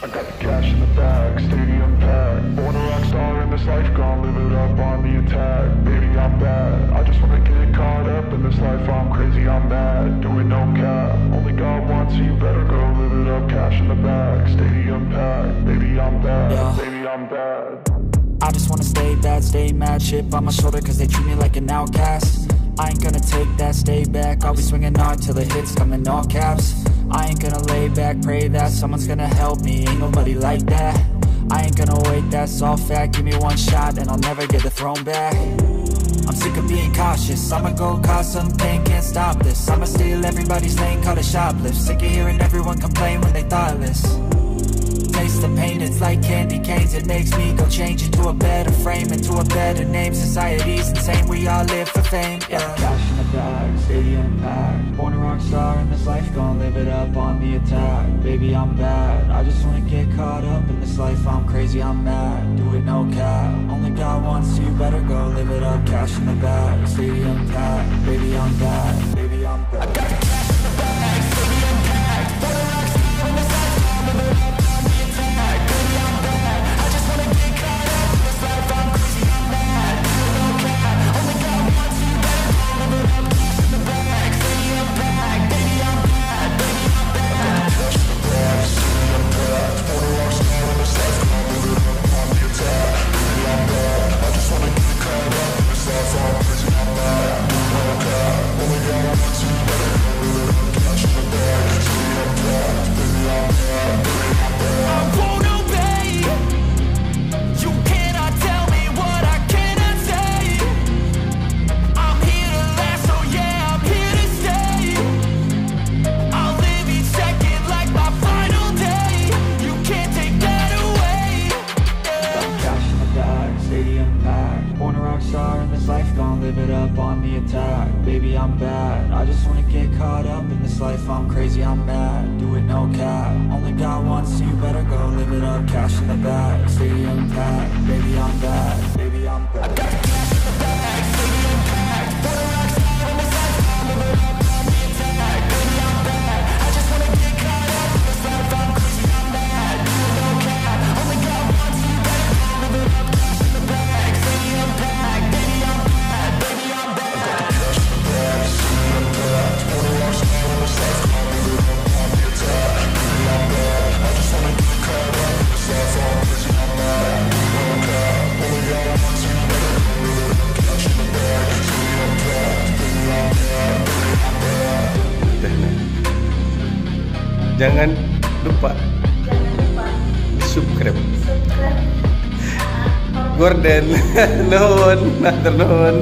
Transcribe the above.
I got the cash in the bag, stadium packed. Born a rock star in this life, gonna live it up on the attack. Baby, I'm bad, I just wanna get caught up in this life. I'm crazy, I'm mad, doing no cap. Only God wants you, better go live it up. Cash in the bag, stadium packed. Baby, I'm bad, baby, I'm bad. I just wanna stay bad, stay mad. Chip on my shoulder cause they treat me like an outcast. I ain't gonna take that, stay back. I'll be swinging hard till the hits come in all caps. I ain't gonna lay back, pray that someone's gonna help me. Ain't nobody like that. I ain't gonna wait, that's all fact. Give me one shot and I'll never get the throne back. I'm sick of being cautious, I'ma go cause some pain, can't stop this. I'ma steal everybody's lane, call it shoplift. Sick of hearing everyone complain when they thoughtless. Taste the pain, it's like candy canes. It makes me go change into a better frame, into a better name. Society's insane, we all live for fame, yeah. Cash in the bag, stadium packed. Born a rock star in this life, gonna live it up on the attack. Baby, I'm bad, I just wanna get caught up in this life. I'm crazy, I'm mad, do it no cap. Only God wants you, better go live it up. Cash in the bag, stadium packed. Baby, I'm bad, baby, I'm bad. I got the cash in the bag, stadium packed. Born a rock star in this life, gonna live it up. Baby, I'm bad, I just wanna get caught up in this life. I'm crazy, I'm mad, do it no cap. Only God wants you, better go live it up. Cash in the bag, stadium packed. Baby, I'm bad, baby, I'm bad. I got the cash in the bag, stadium packed. Born a rock star in this life, I'll live it up on the attack. Baby, I'm bad, I just wanna get caught up in this life. I'm crazy, I'm mad, do it no cap. Only God wants you, better go live it up. Cash in the bag, stadium packed. Baby, I'm bad, baby, I'm bad. Jangan lupa di subscribe. Gorden, nuhun, matur nuhun.